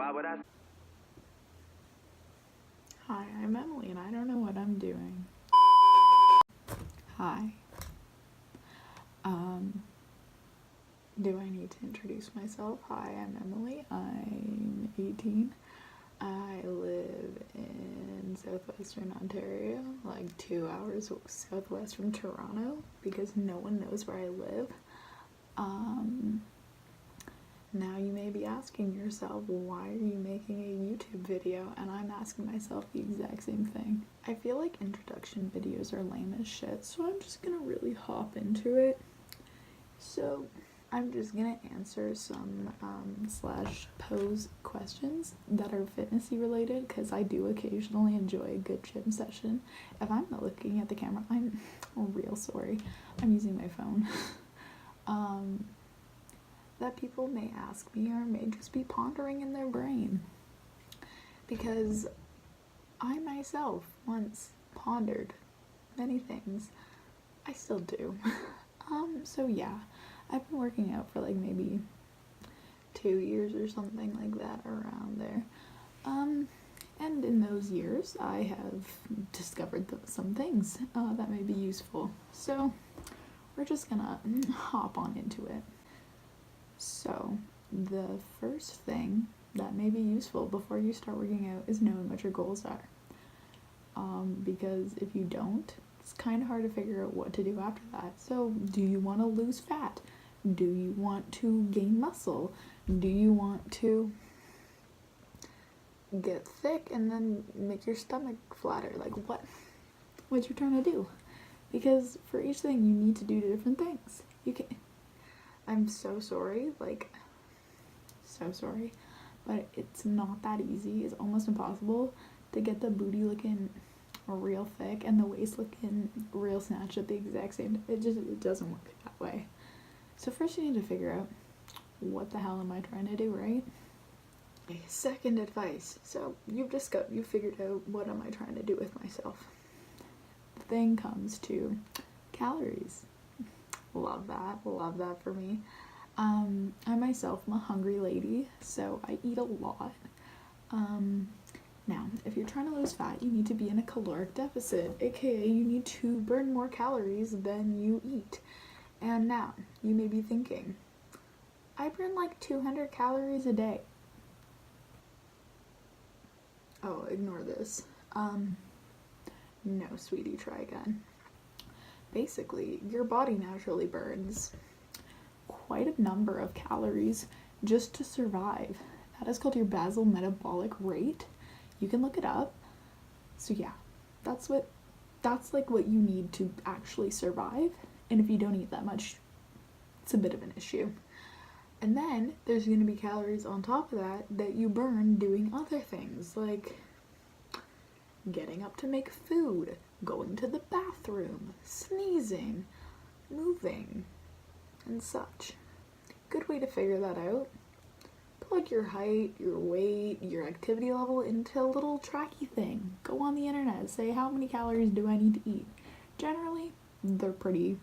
Hi, I'm Emily and I don't know what I'm doing. Hi. Do I need to introduce myself? Hi, I'm Emily. I'm 18. I live in southwestern Ontario, like 2 hours southwest from Toronto, because no one knows where I live. Now you may be asking yourself, why are you making a YouTube video? And I'm asking myself the exact same thing. I feel like introduction videos are lame as shit, so I'm just gonna really hop into it. So I'm just gonna answer some slash pose questions that are fitnessy related, because I do occasionally enjoy a good gym session. If I'm not looking at the camera, I'm real sorry. I'm using my phone. That people may ask me or may just be pondering in their brain, because I myself once pondered many things. I still do. So yeah, I've been working out for like maybe 2 years or something like that, around there. And in those years I have discovered some things that may be useful. So we're just gonna hop on into it. So the first thing that may be useful before you start working out is knowing what your goals are. Because if you don't, it's kind of hard to figure out what to do after that. So do you want to lose fat? Do you want to gain muscle? Do you want to get thick and then make your stomach flatter? Like what you trying to do? Because for each thing you need to do different things. I'm so sorry, so sorry, but it's not that easy. It's almost impossible to get the booty looking real thick and the waist looking real snatched at the exact same time. It doesn't work that way. So first you need to figure out, what the hell am I trying to do, right? Second advice. So you've figured out, what am I trying to do with myself? The thing comes to calories. Love that for me. I myself am a hungry lady, so I eat a lot. Now, if you're trying to lose fat, you need to be in a caloric deficit, aka you need to burn more calories than you eat. And now, you may be thinking, I burn like 200 calories a day. Oh, ignore this. No, sweetie, try again. Basically, your body naturally burns quite a number of calories just to survive. That is called your basal metabolic rate. You can look it up. So yeah, that's like what you need to actually survive. And if you don't eat that much, it's a bit of an issue. And then there's going to be calories on top of that you burn doing other things, like getting up to make food, going to the bathroom, sneezing, moving, and such. Good way to figure that out. Plug your height, your weight, your activity level into a little tracky thing. Go on the internet, say how many calories do I need to eat. Generally, they're pretty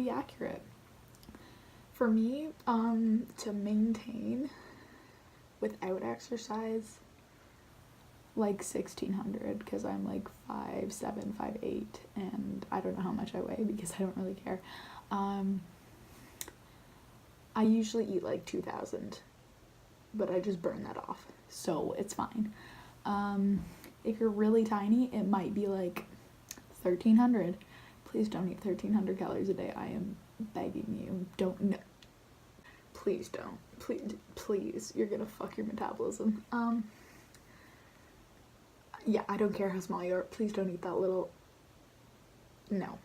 accurate. For me, to maintain without exercise, like 1600, because I'm like 5'7", 5'8", and I don't know how much I weigh because I don't really care. I usually eat like 2000, but I just burn that off, so it's fine. If you're really tiny, it might be like 1300. Please don't eat 1300 calories a day. I am begging you. Don't. No. Please don't. Please. You're gonna fuck your metabolism. Yeah, I don't care how small you are. Please don't eat that little. No.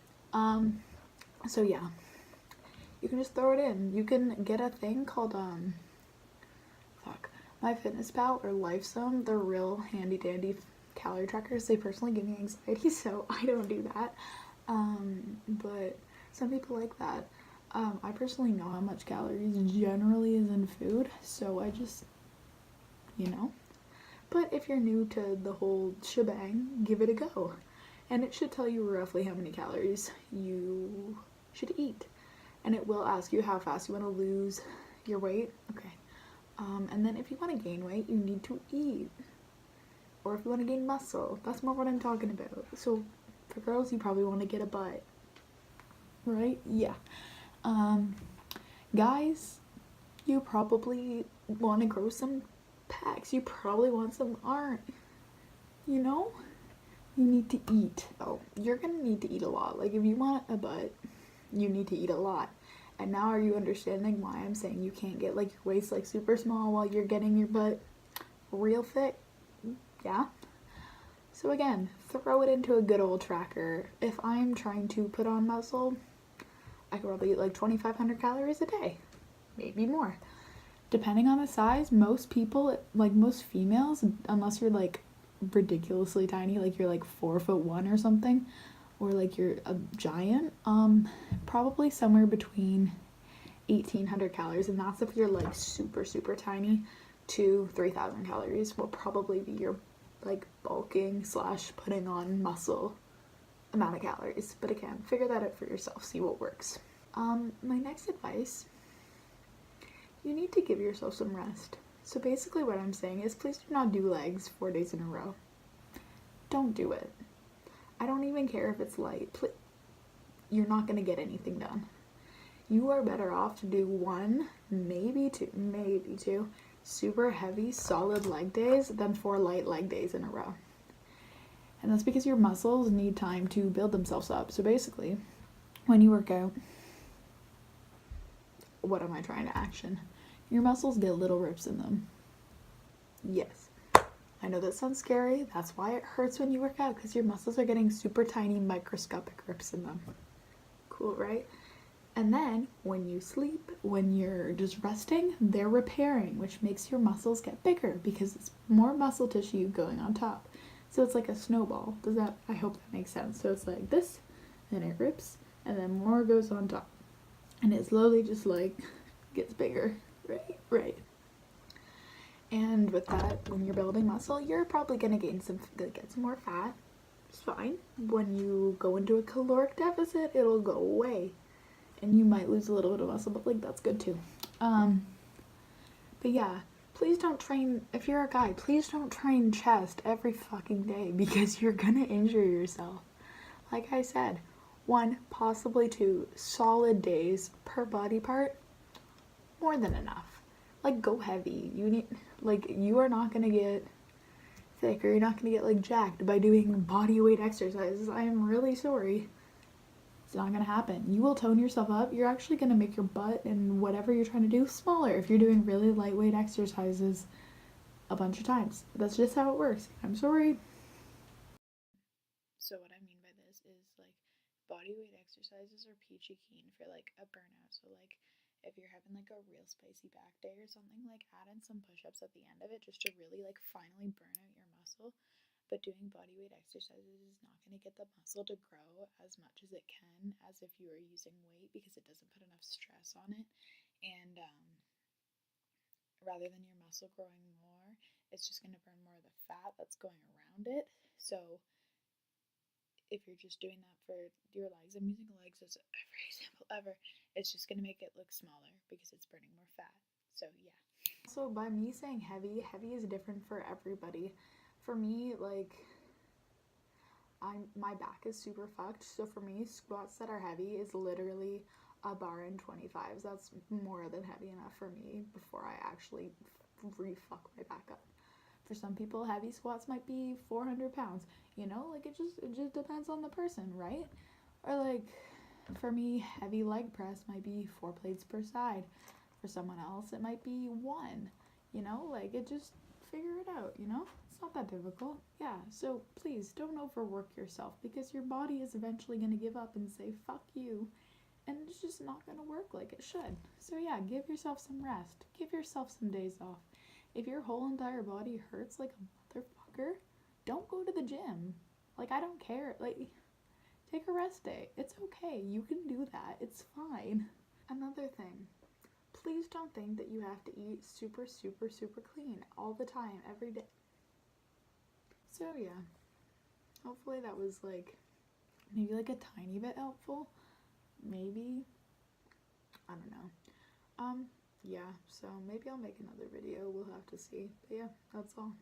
So yeah. You can just throw it in. You can get a thing called, MyFitnessPal or LifeZone. They're real handy dandy calorie trackers. They personally give me anxiety, so I don't do that. But some people like that. I personally know how much calories generally is in food, so I just, But if you're new to the whole shebang, give it a go. And it should tell you roughly how many calories you should eat. And it will ask you how fast you want to lose your weight. Okay. And then if you want to gain weight, you need to eat. Or if you want to gain muscle, that's more what I'm talking about. So for girls, you probably want to get a butt, right? Yeah. Guys, you probably want to grow some pecs. You probably want some arm. You know? You need to eat. Oh, you're gonna need to eat a lot. Like, if you want a butt, you need to eat a lot. And now are you understanding why I'm saying you can't get, like, your waist, like, super small while you're getting your butt real fit? Yeah? So again, throw it into a good old tracker. If I'm trying to put on muscle, I could probably eat, like, 2,500 calories a day. Maybe more. Depending on the size, most people, like, most females, unless you're, like, ridiculously tiny, like you're like 4'1" or something, or like you're a giant, probably somewhere between 1,800 calories, and that's if you're like super tiny, to 3,000 calories will probably be your like bulking / putting on muscle amount of calories. But again, figure that out for yourself, see what works. My next advice, you need to give yourself some rest. So basically what I'm saying is, please do not do legs 4 days in a row. Don't do it. I don't even care if it's light. You're not going to get anything done. You are better off to do 1, maybe two super heavy, solid leg days than 4 light leg days in a row. And that's because your muscles need time to build themselves up. So basically, when you work out, what am I trying to action? Your muscles get little rips in them. Yes. I know that sounds scary. That's why it hurts when you work out, because your muscles are getting super tiny, microscopic rips in them. Cool, right? And then when you sleep, when you're just resting, they're repairing, which makes your muscles get bigger because it's more muscle tissue going on top. So it's like a snowball. I hope that makes sense. So it's like this, then it rips, and then more goes on top. And it slowly just like gets bigger, right? And with that, when you're building muscle, you're probably gonna get some more fat. It's fine. When you go into a caloric deficit, it'll go away. And you might lose a little bit of muscle, but like that's good too. But yeah, please don't train, if you're a guy, please don't train chest every fucking day because you're gonna injure yourself. Like I said, 1, possibly 2 solid days per body part, more than enough. Like, go heavy. You are not gonna get thick, or you're not gonna get like jacked by doing body weight exercises. I am really sorry. It's not gonna happen. You will tone yourself up. You're actually gonna make your butt and whatever you're trying to do smaller if you're doing really lightweight exercises a bunch of times. That's just how it works. I'm sorry. So what I mean by this is like body weight exercises are peachy keen for like a burnout. So like if you're having like a real spicy back day or something, like add in some push-ups at the end of it just to really like finally burn out your muscle. But doing body weight exercises is not going to get the muscle to grow as much as it can as if you were using weight, because it doesn't put enough stress on it. And rather than your muscle growing more, it's just going to burn more of the fat that's going around it. So if you're just doing that for your legs, I'm using legs as every example ever, it's just going to make it look smaller because it's burning more fat. So yeah. So by me saying heavy is different for everybody. For me, like, my back is super fucked, so for me, squats that are heavy is literally a bar and 25s. That's more than heavy enough for me before I actually re-fuck my back up. For some people, heavy squats might be 400 pounds. You know, like it just depends on the person, right? Or like, for me, heavy leg press might be 4 plates per side. For someone else, it might be 1. You know, like it just figure it out, you know? It's not that difficult. Yeah, so please don't overwork yourself because your body is eventually going to give up and say, fuck you. And it's just not going to work like it should. So yeah, give yourself some rest. Give yourself some days off. If your whole entire body hurts like a motherfucker, don't go to the gym. Like, I don't care. Like, take a rest day. It's okay. You can do that. It's fine. Another thing, please don't think that you have to eat super clean all the time, every day. So yeah, hopefully that was like, maybe like a tiny bit helpful. Maybe. I don't know. yeah, so maybe I'll make another video. We'll have to see. But yeah, that's all.